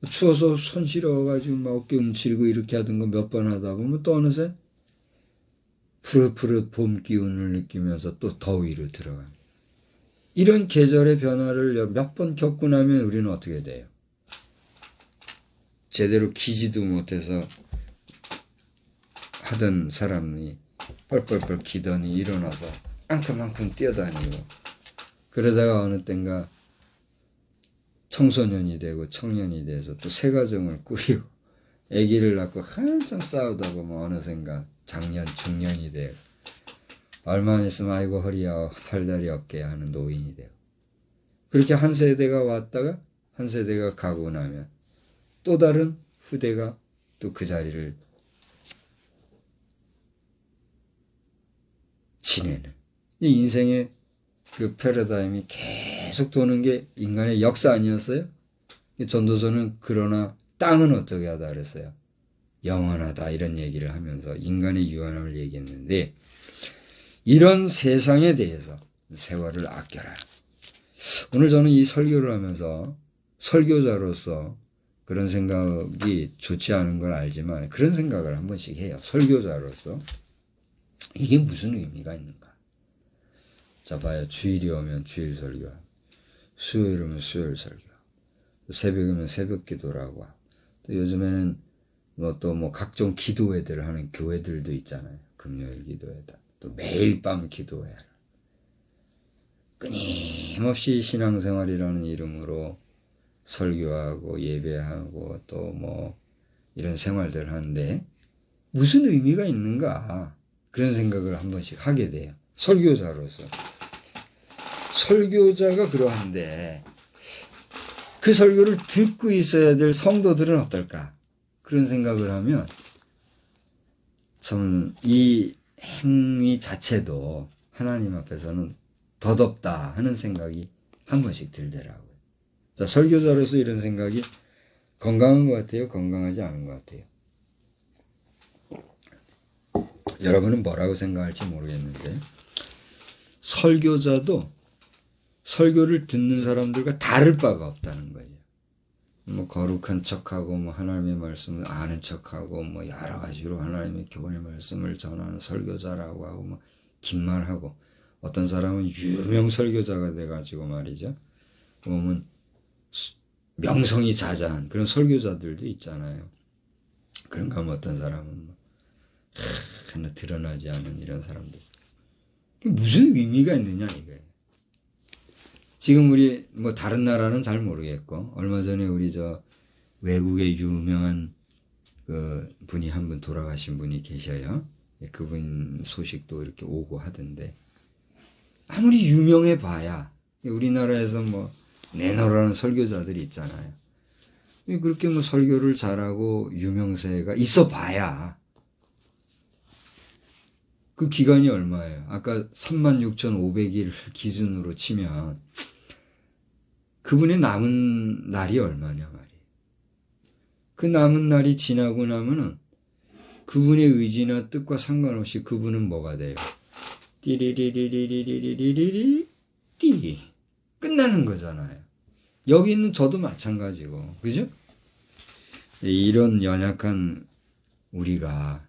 추워서 손 시려가지고 막 어깨 움츠리고 이렇게 하던 거 몇 번 하다 보면 또 어느새 푸릇푸릇 봄 기운을 느끼면서 또 더위로 들어갑니다. 이런 계절의 변화를 몇 번 겪고 나면 우리는 어떻게 돼요? 제대로 기지도 못해서 하던 사람이 뻘뻘뻘 기더니 일어나서 앙큼앙큼 뛰어다니고, 그러다가 어느 땐가 청소년이 되고 청년이 돼서 또 새 가정을 꾸리고 아기를 낳고 한참 싸우다 보면 어느샌가 장년, 중년이 돼서 얼마 안 있으면 아이고 허리야 팔다리 어깨야 하는 노인이 되고, 그렇게 한 세대가 왔다가 한 세대가 가고 나면 또 다른 후대가 또 그 자리를 지내는 이 인생의 그 패러다임이 계속 도는 게 인간의 역사 아니었어요? 전도서는 그러나 땅은 어떻게 하다 그랬어요? 영원하다 이런 얘기를 하면서 인간의 유한함을 얘기했는데 이런 세상에 대해서 세월을 아껴라. 오늘 저는 이 설교를 하면서 설교자로서 그런 생각이 좋지 않은 걸 알지만 그런 생각을 한 번씩 해요. 설교자로서 이게 무슨 의미가 있는가? 자 봐요. 주일이 오면 주일 설교, 수요일 오면 수요일 설교, 새벽이면 새벽 기도라고. 또 요즘에는 또 각종 기도회들을 하는 교회들도 있잖아요. 금요일 기도회다. 또 매일 밤 기도회라. 끊임없이 신앙생활이라는 이름으로 설교하고 예배하고 또 이런 생활들을 하는데 무슨 의미가 있는가 그런 생각을 한 번씩 하게 돼요. 설교자로서. 설교자가 그러한데 그 설교를 듣고 있어야 될 성도들은 어떨까 그런 생각을 하면 참 이 행위 자체도 하나님 앞에서는 덧없다 하는 생각이 한 번씩 들더라고요. 자, 설교자로서 이런 생각이 건강한 것 같아요? 건강하지 않은 것 같아요? 여러분은 뭐라고 생각할지 모르겠는데 설교자도 설교를 듣는 사람들과 다를 바가 없다는 거예요. 거룩한 척하고 하나님의 말씀을 아는 척하고 여러 가지로 하나님의 교훈의 말씀을 전하는 설교자라고 하고 긴 말하고 어떤 사람은 유명 설교자가 돼가지고 말이죠. 보면 명성이 자자한 그런 설교자들도 있잖아요. 그런가 하면 어떤 사람은 하나 드러나지 않은 이런 사람들. 무슨 의미가 있느냐 이거예요. 지금 우리 다른 나라는 잘 모르겠고 얼마 전에 우리 외국의 유명한 그 분이 한 분 돌아가신 분이 계셔요. 그분 소식도 이렇게 오고 하던데 아무리 유명해 봐야 우리나라에서 내노라는 설교자들이 있잖아요. 그렇게 설교를 잘하고 유명세가 있어 봐야 그 기간이 얼마예요? 아까 36,500일 기준으로 치면 그분의 남은 날이 얼마냐 말이에요. 그 남은 날이 지나고 나면은 그분의 의지나 뜻과 상관없이 그분은 뭐가 돼요? 띠리리리리리리리리리 띠 끝나는 거잖아요. 여기 있는 저도 마찬가지고 그죠? 이런 연약한 우리가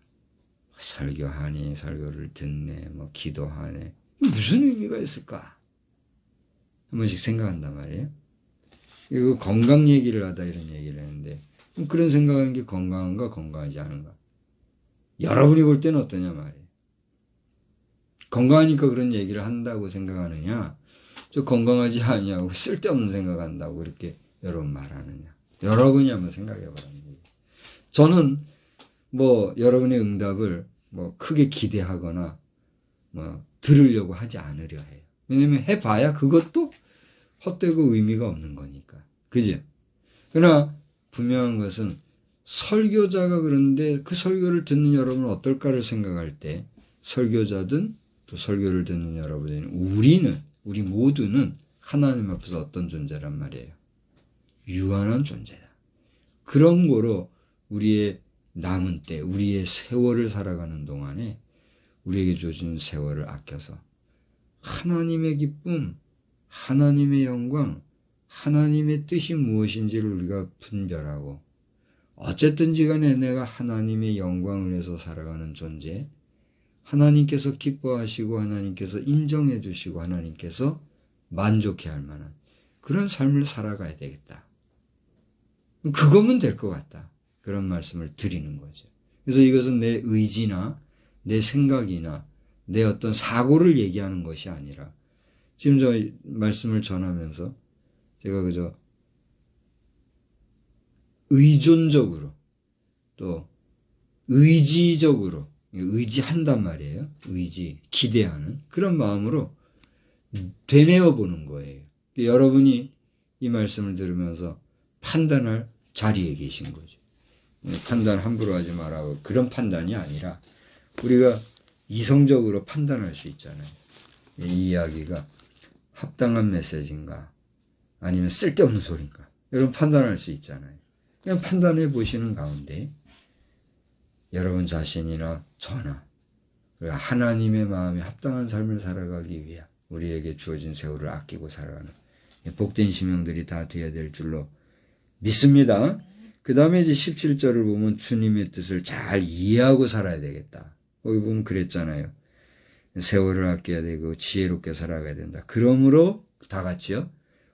설교하니 설교를 듣네 기도하네 무슨 의미가 있을까? 한 번씩 생각한단 말이에요. 이거 건강 얘기를 하다 이런 얘기를 했는데 그런 생각하는 게 건강한가 건강하지 않은가? 여러분이 볼 때는 어떠냐 말이에요. 건강하니까 그런 얘기를 한다고 생각하느냐 저 건강하지 아니하고 쓸데없는 생각한다고 그렇게 여러분 말하느냐 여러분이 한번 생각해 보라는 거예요. 저는 여러분의 응답을 크게 기대하거나 들으려고 하지 않으려 해요. 왜냐면 해봐야 그것도 헛되고 의미가 없는 거니까. 그죠? 그러나 분명한 것은 설교자가 그런데 그 설교를 듣는 여러분은 어떨까를 생각할 때 설교자든 또 설교를 듣는 여러분은 우리 모두는 하나님 앞에서 어떤 존재란 말이에요. 유한한 존재다. 그런 거로 우리의 남은 때, 우리의 세월을 살아가는 동안에 우리에게 주어진 세월을 아껴서 하나님의 기쁨, 하나님의 영광, 하나님의 뜻이 무엇인지를 우리가 분별하고 어쨌든지 간에 내가 하나님의 영광을 위해서 살아가는 존재, 하나님께서 기뻐하시고 하나님께서 인정해 주시고 하나님께서 만족해 할 만한 그런 삶을 살아가야 되겠다. 그거면 될 것 같다. 그런 말씀을 드리는 거죠. 그래서 이것은 내 의지나 내 생각이나 내 어떤 사고를 얘기하는 것이 아니라 지금 저 말씀을 전하면서 제가 그저 의존적으로 또 의지적으로 의지한단 말이에요. 기대하는 그런 마음으로 되뇌어 보는 거예요. 여러분이 이 말씀을 들으면서 판단할 자리에 계신 거죠. 판단 함부로 하지 말라고. 그런 판단이 아니라 우리가 이성적으로 판단할 수 있잖아요. 이 이야기가 합당한 메시지인가 아니면 쓸데없는 소리인가 이런 판단할 수 있잖아요. 그냥 판단해 보시는 가운데 여러분 자신이나 저나 하나님의 마음에 합당한 삶을 살아가기 위해 우리에게 주어진 세월을 아끼고 살아가는 복된 심령들이 다 되어야 될 줄로 믿습니다. 그 다음에 이제 17절을 보면 주님의 뜻을 잘 이해하고 살아야 되겠다. 거기 보면 그랬잖아요. 세월을 아껴야 되고 지혜롭게 살아가야 된다. 그러므로 다 같이요.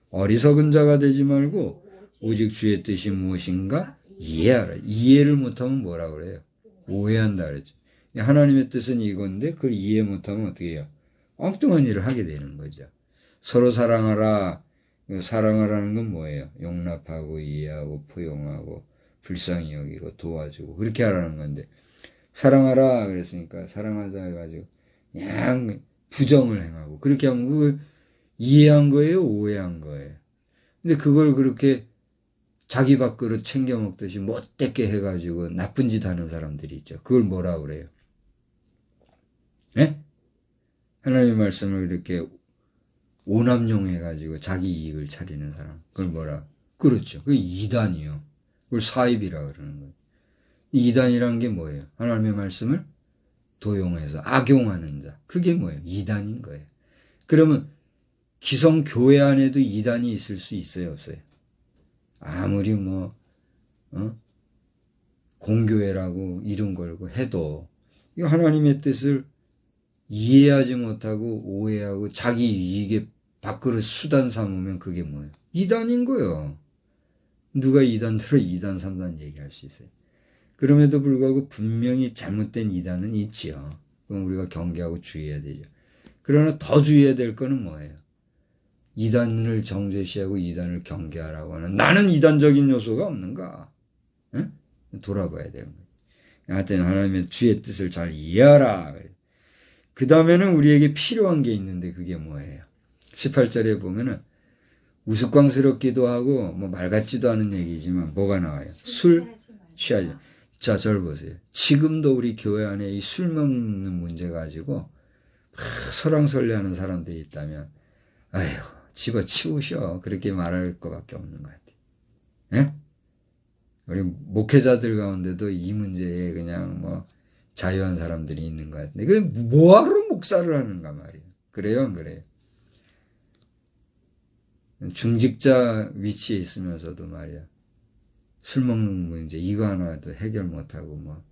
어리석은 자가 되지 말고 오직 주의 뜻이 무엇인가 이해하라. 이해를 못하면 뭐라고 그래요? 오해한다 그랬죠. 하나님의 뜻은 이건데 그걸 이해 못하면 어떻게 해요? 엉뚱한 일을 하게 되는 거죠. 서로 사랑하라. 사랑하라는 건 뭐예요? 용납하고 이해하고 포용하고 불쌍히 여기고 도와주고 그렇게 하라는 건데 사랑하라 그랬으니까 사랑하자 해가지고 그냥 부정을 행하고 그렇게 하면 그걸 이해한 거예요? 오해한 거예요? 근데 그걸 그렇게 자기 밥그릇 챙겨 먹듯이 못되게 해가지고 나쁜 짓 하는 사람들이 있죠. 그걸 뭐라 그래요? 네? 하나님의 말씀을 이렇게 오남용 해가지고 자기 이익을 차리는 사람. 그걸 뭐라? 그렇죠. 그게 이단이요. 그걸 사입이라 그러는 거예요. 이 이단이라는 게 뭐예요? 하나님의 말씀을 도용해서 악용하는 자. 그게 뭐예요? 이단인 거예요. 그러면 기성교회 안에도 이단이 있을 수 있어요? 없어요? 아무리 공교회라고 이름 걸고 해도 이 하나님의 뜻을 이해하지 못하고 오해하고 자기 이익에 밥그릇 수단 삼으면 그게 뭐예요? 이단인 거예요. 누가 이단들어 2단, 3단 얘기할 수 있어요. 그럼에도 불구하고 분명히 잘못된 이단은 있지요. 그럼 우리가 경계하고 주의해야 되죠. 그러나 더 주의해야 될 거는 뭐예요? 이단을 정죄시하고 이단을 경계하라고 하는 나는 이단적인 요소가 없는가? 에? 돌아봐야 되는 거예요. 하여튼 하나님의 주의 뜻을 잘 이해하라. 그 다음에는 우리에게 필요한 게 있는데 그게 뭐예요? 18절에 보면은 우스꽝스럽기도 하고 말 같지도 않은 얘기지만 뭐가 나와요? 술 취하지. 자, 저를 보세요. 지금도 우리 교회 안에 이 술 먹는 문제 가지고 설왕설래하는 사람들이 있다면 아휴 집어치우셔. 그렇게 말할 것밖에 없는 것 같아요. 예? 우리 목회자들 가운데도 이 문제에 그냥 자유한 사람들이 있는 것 같은데 그 뭐하러 목사를 하는가 말이에요. 그래요 안 그래요? 중직자 위치에 있으면서도 말이야. 술 먹는 문제 이거 하나도 해결 못하고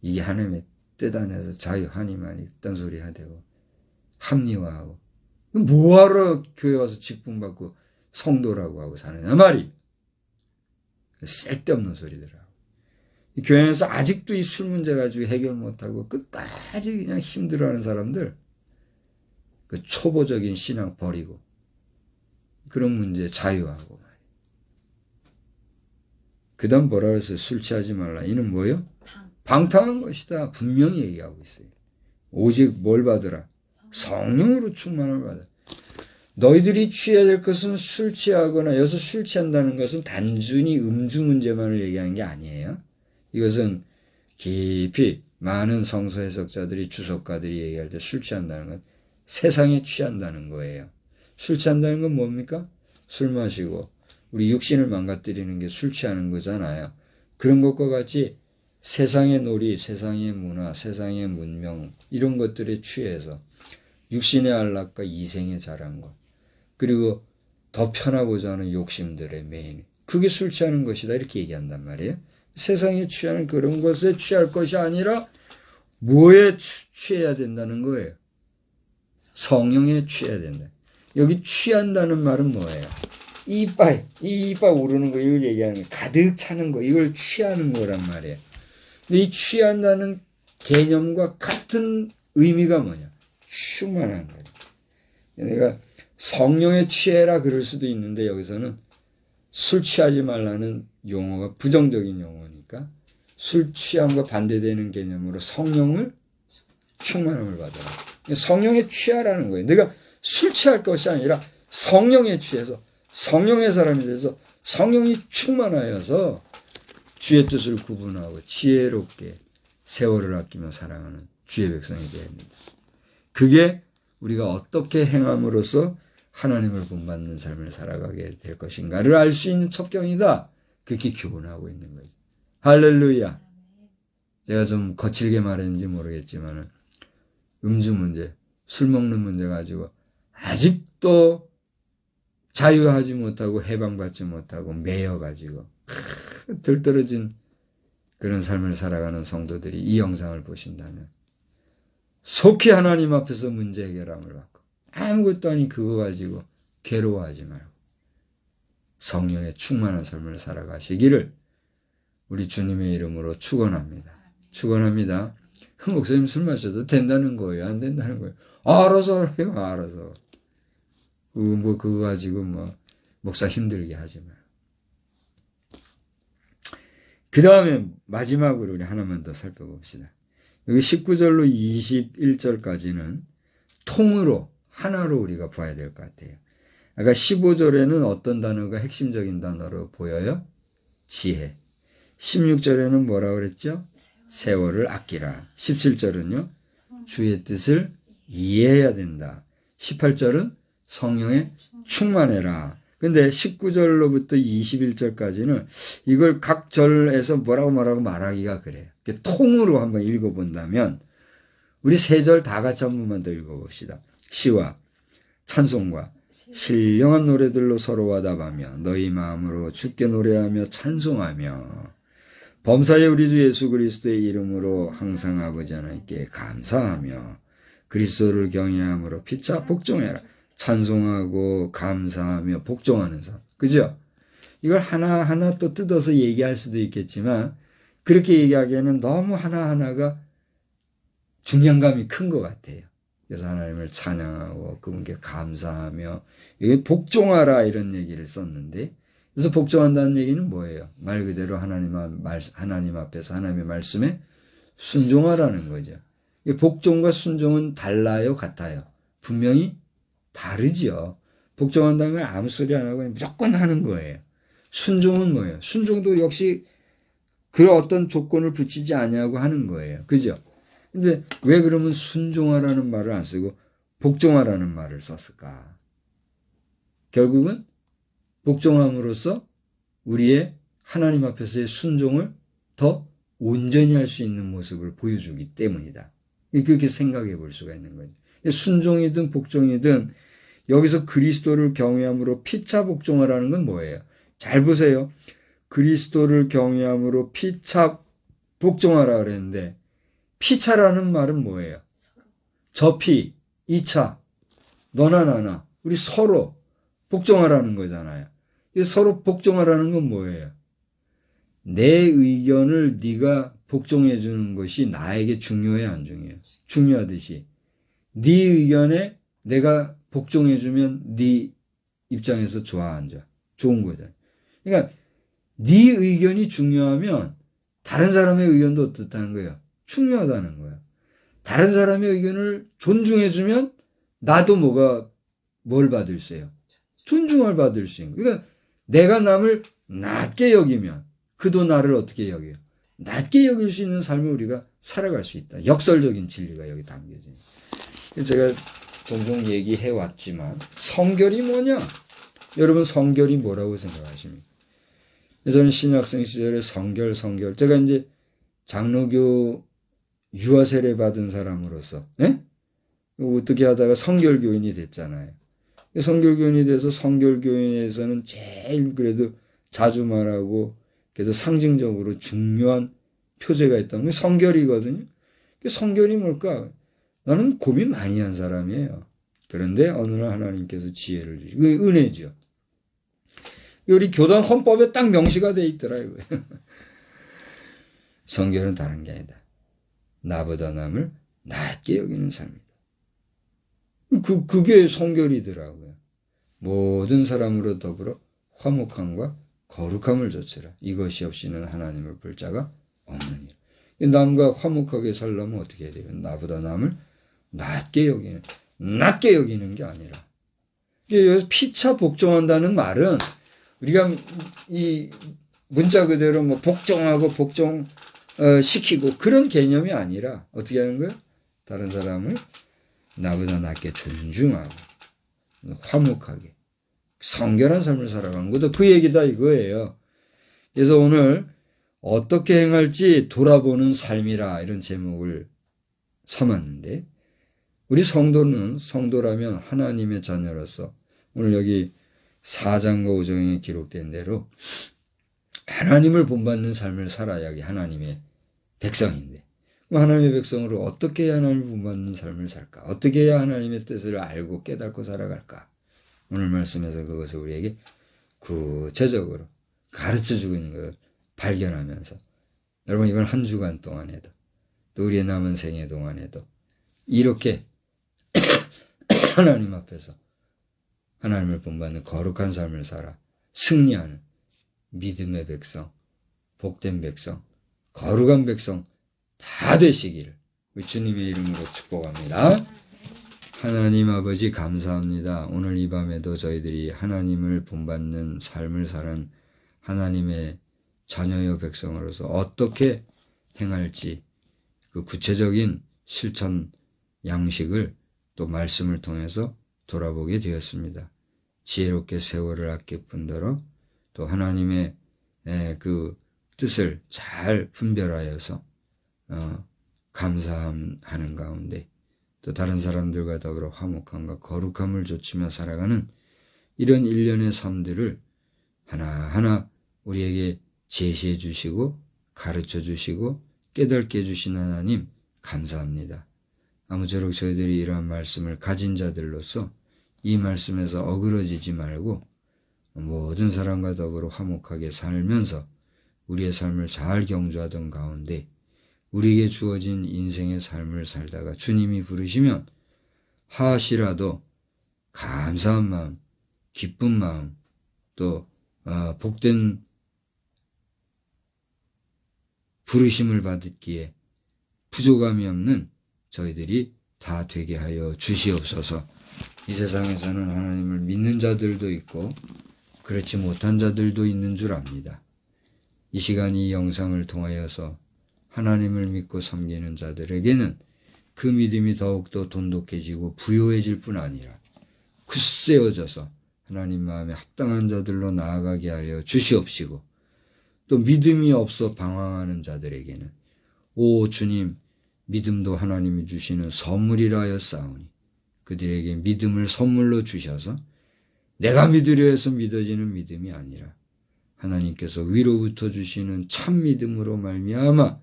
이게 하나님의 뜻 안에서 자유하니만 있단 소리 하되고 합리화하고 뭐하러 교회 와서 직분받고 성도라고 하고 사느냐 말이. 쓸데없는 소리더라고. 교회에서 아직도 이 술 문제 가지고 해결 못하고 끝까지 그냥 힘들어하는 사람들 그 초보적인 신앙 버리고 그런 문제에 자유하고 말이야. 그 다음 뭐라 그랬어요? 술 취하지 말라. 이는 뭐예요? 방탕한 것이다. 분명히 얘기하고 있어요. 오직 뭘 받으라? 성령으로 충만을 받아. 너희들이 취해야 될 것은 술 취하거나 여기서 술 취한다는 것은 단순히 음주 문제만을 얘기하는 게 아니에요. 이것은 깊이 많은 성서 해석자들이 주석가들이 얘기할 때 술 취한다는 건 세상에 취한다는 거예요. 술 취한다는 건 뭡니까? 술 마시고 우리 육신을 망가뜨리는 게 술 취하는 거잖아요. 그런 것과 같이 세상의 놀이, 세상의 문화, 세상의 문명 이런 것들에 취해서 육신의 안락과 이생의 자랑과 그리고 더 편하고자 하는 욕심들의 매임 그게 술 취하는 것이다 이렇게 얘기한단 말이에요. 세상에 취하는 그런 것에 취할 것이 아니라 뭐에 취해야 된다는 거예요? 성령에 취해야 된다. 여기 취한다는 말은 뭐예요? 이빨 오르는 거 이걸 얘기하는 거예요. 가득 차는 거 이걸 취하는 거란 말이에요. 근데 이 취한다는 개념과 같은 의미가 뭐냐? 충만한 거예요. 내가 성령에 취해라 그럴 수도 있는데 여기서는 술 취하지 말라는 용어가 부정적인 용어니까 술 취함과 반대되는 개념으로 성령을 충만함을 받아라. 성령에 취하라는 거예요. 내가 술 취할 것이 아니라 성령에 취해서 성령의 사람이 돼서 성령이 충만하여서 주의 뜻을 구분하고 지혜롭게 세월을 아끼며 살아가는 주의 백성이 되어야 합니다. 그게 우리가 어떻게 행함으로써 하나님을 본받는 삶을 살아가게 될 것인가를 알 수 있는 첩경이다. 그렇게 교훈하고 있는 거죠. 할렐루야. 제가 좀 거칠게 말했는지 모르겠지만 음주 문제, 술 먹는 문제 가지고 아직도 자유하지 못하고 해방받지 못하고 매여가지고 들떨어진 그런 삶을 살아가는 성도들이 이 영상을 보신다면 속히 하나님 앞에서 문제 해결함을 받고 아무것도 아닌 그거 가지고 괴로워하지 말고 성령의 충만한 삶을 살아가시기를 우리 주님의 이름으로 축원합니다. 축원합니다. 그 목사님 술 마셔도 된다는 거예요? 안 된다는 거예요? 알아서 해요. 알아서. 그거 가지고 목사 힘들게 하지 마요. 그 다음에 마지막으로 우리 하나만 더 살펴봅시다. 여기 19절로 21절까지는 통으로 하나로 우리가 봐야 될 것 같아요. 아까 15절에는 어떤 단어가 핵심적인 단어로 보여요? 지혜. 16절에는 뭐라고 그랬죠? 세월을 아끼라. 17절은요? 주의 뜻을 이해해야 된다. 18절은 성령에 충만해라. 근데 19절로부터 21절까지는 이걸 각 절에서 뭐라고 말하기가 그래요. 통으로 한번 읽어본다면 우리 세 절 다 같이 한 번만 더 읽어봅시다. 시와 찬송과 신령한 노래들로 서로 화답하며 너희 마음으로 주께 노래하며 찬송하며 범사의 우리 주 예수 그리스도의 이름으로 항상 아버지 하나님께 감사하며 그리스도를 경외함으로 피차 복종해라. 찬송하고 감사하며 복종하는 삶. 그죠? 이걸 하나하나 또 뜯어서 얘기할 수도 있겠지만 그렇게 얘기하기에는 너무 하나하나가 중량감이 큰 것 같아요. 그래서 하나님을 찬양하고 그분께 감사하며 이게 복종하라 이런 얘기를 썼는데 그래서 복종한다는 얘기는 뭐예요? 말 그대로 하나님 앞에서 하나님의 말씀에 순종하라는 거죠. 복종과 순종은 달라요? 같아요? 분명히 다르지요. 복종한다는 건 아무 소리 안 하고 무조건 하는 거예요. 순종은 뭐예요? 순종도 역시 그런 어떤 조건을 붙이지 아니하고 하는 거예요. 그죠? 근데 왜 그러면 순종하라는 말을 안 쓰고 복종하라는 말을 썼을까? 결국은 복종함으로써 우리의 하나님 앞에서의 순종을 더 온전히 할 수 있는 모습을 보여주기 때문이다. 그렇게 생각해 볼 수가 있는 거죠. 순종이든 복종이든 여기서 그리스도를 경외함으로 피차 복종하라는 건 뭐예요? 잘 보세요. 그리스도를 경외함으로 피차 복종하라 그랬는데 피차라는 말은 뭐예요? 저 피, 이 차, 너나 나나 우리 서로 복종하라는 거잖아요. 서로 복종하라는 건 뭐예요? 내 의견을 네가 복종해 주는 것이 나에게 중요해 안 중요해요? 중요하듯이 네 의견에 내가 복종해 주면 네 입장에서 좋아 안 좋아? 좋은 거잖아요. 그러니까 네 의견이 중요하면 다른 사람의 의견도 어떻다는 거예요? 중요하다는 거예요. 다른 사람의 의견을 존중해 주면 나도 뭘 받을 수 있어요? 존중을 받을 수 있는 거예요. 그러니까 내가 남을 낮게 여기면 그도 나를 어떻게 여겨요? 낮게 여길 수 있는 삶을 우리가 살아갈 수 있다. 역설적인 진리가 여기 담겨집니다. 제가 종종 얘기해 왔지만 성결이 뭐냐? 여러분 성결이 뭐라고 생각하십니까? 저는 신학생 시절에 성결 제가 이제 장로교 유아 세례 받은 사람으로서 어떻게 하다가 성결교인이 됐잖아요. 성결교인이 돼서 성결교인에서는 제일 그래도 자주 말하고 그래도 상징적으로 중요한 표제가 있다면 성결이거든요. 성결이 뭘까? 나는 고민 많이 한 사람이에요. 그런데 어느 날 하나님께서 지혜를 주시고 그 은혜죠. 우리 교단 헌법에 딱 명시가 돼 있더라 이거예요. 성결은 다른 게 아니다. 나보다 남을 낮게 여기는 삶이다. 그게 성결이더라고요. 모든 사람으로 더불어 화목함과 거룩함을 좇으라. 이것이 없이는 하나님을 볼 자가 없느니라. 남과 화목하게 살려면 어떻게 해야 돼요? 나보다 남을 낮게 여기는 게 아니라. 여기서 피차 복종한다는 말은 우리가 이 문자 그대로 뭐 복종하고 시키고 그런 개념이 아니라 어떻게 하는 거예요? 다른 사람을 나보다 낮게 존중하고 화목하게 성결한 삶을 살아가는 것도 그 얘기다 이거예요. 그래서 오늘 어떻게 행할지 돌아보는 삶이라 이런 제목을 삼았는데 우리 성도라면 하나님의 자녀로서 오늘 여기 4장과 5장에 기록된 대로 하나님을 본받는 삶을 살아야 하나님의 백성인데 하나님의 백성으로 어떻게 해야 하나님을 본받는 삶을 살까? 어떻게 해야 하나님의 뜻을 알고 깨닫고 살아갈까? 오늘 말씀에서 그것을 우리에게 구체적으로 가르쳐주고 있는 것을 발견하면서 여러분 이번 한 주간 동안에도 또 우리의 남은 생애 동안에도 이렇게 하나님 앞에서 하나님을 본받는 거룩한 삶을 살아 승리하는 믿음의 백성, 복된 백성, 거룩한 백성 다 되시기를 주님의 이름으로 축복합니다. 하나님 아버지 감사합니다. 오늘 이 밤에도 저희들이 하나님을 본받는 삶을 사는 하나님의 자녀여 백성으로서 어떻게 행할지 그 구체적인 실천 양식을 또 말씀을 통해서 돌아보게 되었습니다. 지혜롭게 세월을 아낄 뿐더러 또 하나님의 그 뜻을 잘 분별하여서 감사하는 가운데 또 다른 사람들과 더불어 화목함과 거룩함을 좇으며 살아가는 이런 일련의 삶들을 하나하나 우리에게 제시해 주시고 가르쳐 주시고 깨닫게 해주신 하나님 감사합니다. 아무쪼록 저희들이 이러한 말씀을 가진 자들로서 이 말씀에서 어그러지지 말고 모든 사람과 더불어 화목하게 살면서 우리의 삶을 잘 경주하던 가운데 우리에게 주어진 인생의 삶을 살다가 주님이 부르시면 하시라도 감사한 마음, 기쁜 마음, 또 복된 부르심을 받기에 부족함이 없는 저희들이 다 되게 하여 주시옵소서. 이 세상에서는 하나님을 믿는 자들도 있고 그렇지 못한 자들도 있는 줄 압니다. 이 시간 이 영상을 통하여서 하나님을 믿고 섬기는 자들에게는 그 믿음이 더욱더 돈독해지고 부요해질 뿐 아니라 굳세어져서 하나님 마음에 합당한 자들로 나아가게 하여 주시옵시고 또 믿음이 없어 방황하는 자들에게는 오 주님 믿음도 하나님이 주시는 선물이라 하였사오니 그들에게 믿음을 선물로 주셔서 내가 믿으려 해서 믿어지는 믿음이 아니라 하나님께서 위로부터 주시는 참 믿음으로 말미암아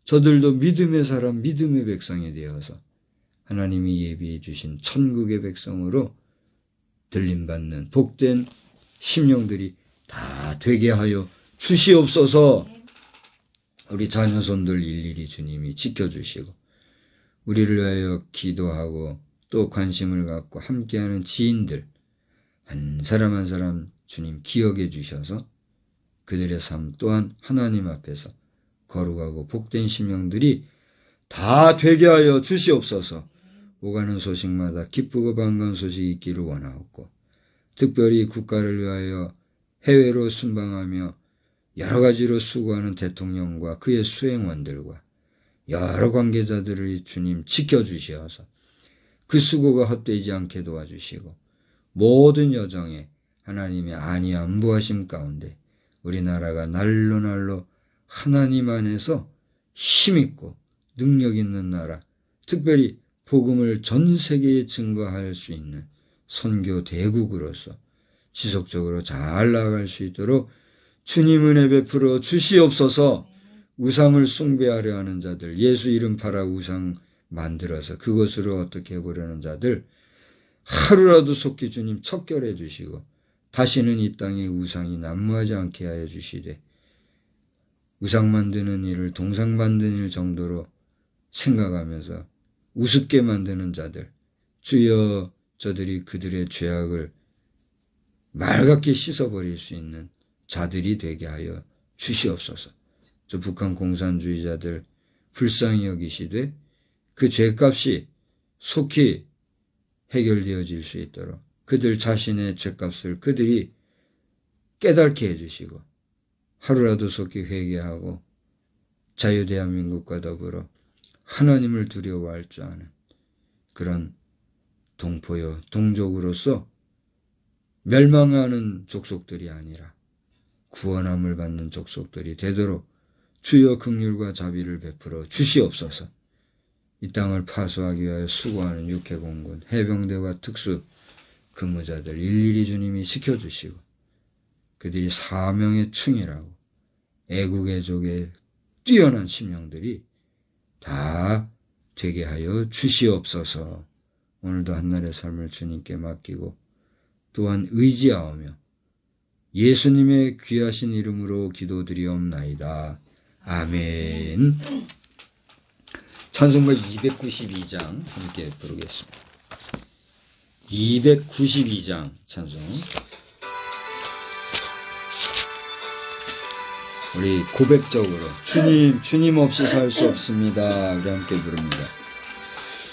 저들도 믿음의 사람, 믿음의 백성이 되어서 하나님이 예비해 주신 천국의 백성으로 들림받는 복된 심령들이 다 되게 하여 주시옵소서. 우리 자녀손들 일일이 주님이 지켜주시고 우리를 위하여 기도하고 또 관심을 갖고 함께하는 지인들 한 사람 한 사람 주님 기억해 주셔서 그들의 삶 또한 하나님 앞에서 거룩하고 복된 심령들이 다 되게 하여 주시옵소서. 오가는 소식마다 기쁘고 반가운 소식이 있기를 원하옵고 특별히 국가를 위하여 해외로 순방하며 여러 가지로 수고하는 대통령과 그의 수행원들과 여러 관계자들을 주님 지켜주시어서 그 수고가 헛되지 않게 도와주시고 모든 여정에 하나님의 안위안보하심 가운데 우리나라가 날로 하나님 안에서 힘있고 능력 있는 나라, 특별히 복음을 전 세계에 증거할 수 있는 선교 대국으로서 지속적으로 잘 나아갈 수 있도록 주님 은혜 베풀어 주시옵소서. 우상을 숭배하려 하는 자들, 예수 이름 팔아 우상 만들어서 그것으로 어떻게 해보려는 자들 하루라도 속히 주님 척결해 주시고 다시는 이 땅에 우상이 난무하지 않게 하여 주시되 우상 만드는 일을 동상 만드는 일 정도로 생각하면서 우습게 만드는 자들 주여 저들이 그들의 죄악을 맑게 씻어버릴 수 있는 자들이 되게 하여 주시옵소서. 저 북한 공산주의자들 불쌍히 여기시되 그 죄값이 속히 해결되어질 수 있도록 그들 자신의 죄값을 그들이 깨닫게 해주시고 하루라도 속히 회개하고 자유대한민국과 더불어 하나님을 두려워할 줄 아는 그런 동포요 동족으로서 멸망하는 족속들이 아니라 구원함을 받는 족속들이 되도록 주여 긍휼과 자비를 베풀어 주시옵소서. 이 땅을 파수하기 위하여 수고하는 육해공군, 해병대와 특수 근무자들 일일이 주님이 지켜주시고 그들이 사명에 충실하고 애국애족의 뛰어난 심령들이 다 되게 하여 주시옵소서. 오늘도 한날의 삶을 주님께 맡기고 또한 의지하오며 예수님의 귀하신 이름으로 기도드리옵나이다. 아멘. 찬송가 292장 함께 부르겠습니다. 292장 찬송. 우리 고백적으로 주님 없이 살 수 없습니다. 우리 함께 부릅니다.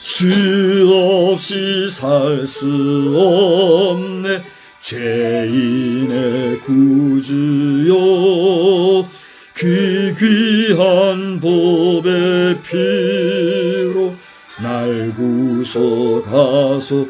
주 없이 살 수 없네 죄인의 구주요 그 귀한 보배 피로 날 구속하소서.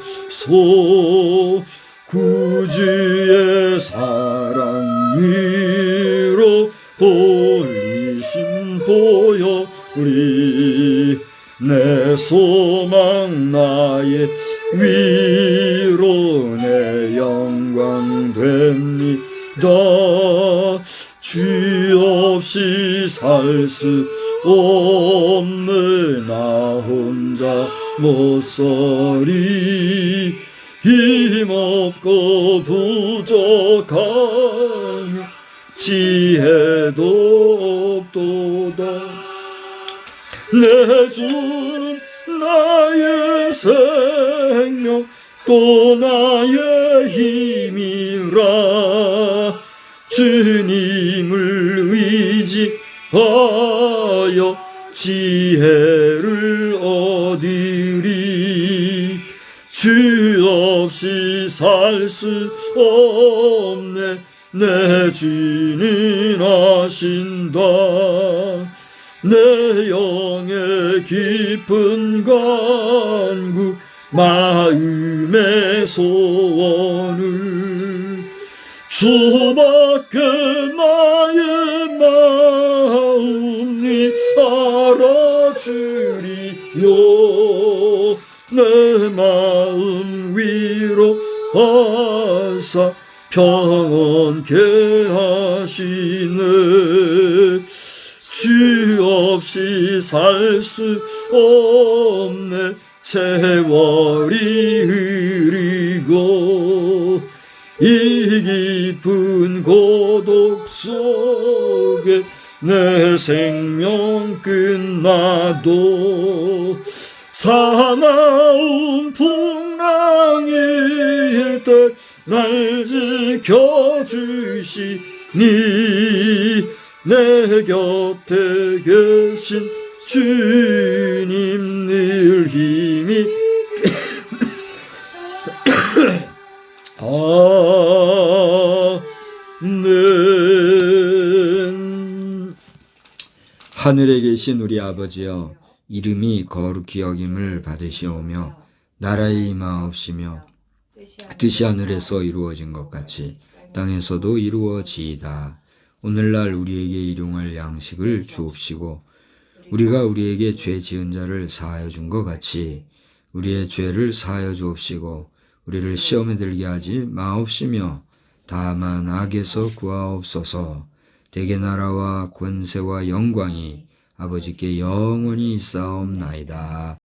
구주의 사랑 위로 올리신 보여 우리 내 소망 나의 위로 내 영광 됩니다. 주 없이 살 수 없네 나 혼자 못 서리 힘없고 부족하며 지혜도 없도다. 내 주는 나의 생명 또 나의 힘이라 주님을 의지하여 지혜를 얻으리. 주 없이 살 수 없네 내 주는 아신다. 내 영의 깊은 간구 마음의 소원을 주밖에 나의 마음이 알아주리요. 내 마음 위로 하사 평온케 하시네. 주 없이 살 수 없네 세월이 흐르고 이 깊은 고독 속에 내 생명 끝나도 사나운 풍랑일 때 날 지켜주시니 내 곁에 계신 주님 늘 힘이 아멘. 하늘에 계신 우리 아버지여 이름이 거룩히 여김을 받으시오며 나라의 임하옵시며 뜻이 하늘에서 이루어진 것 같이 땅에서도 이루어지이다. 오늘날 우리에게 일용할 양식을 주옵시고 우리가 우리에게 죄 지은 자를 사하여 준 것 같이 우리의 죄를 사하여 주옵시고 우리를 시험에 들게 하지 마옵시며 다만 악에서 구하옵소서. 대개 나라와 권세와 영광이 아버지께 영원히 있사옵나이다.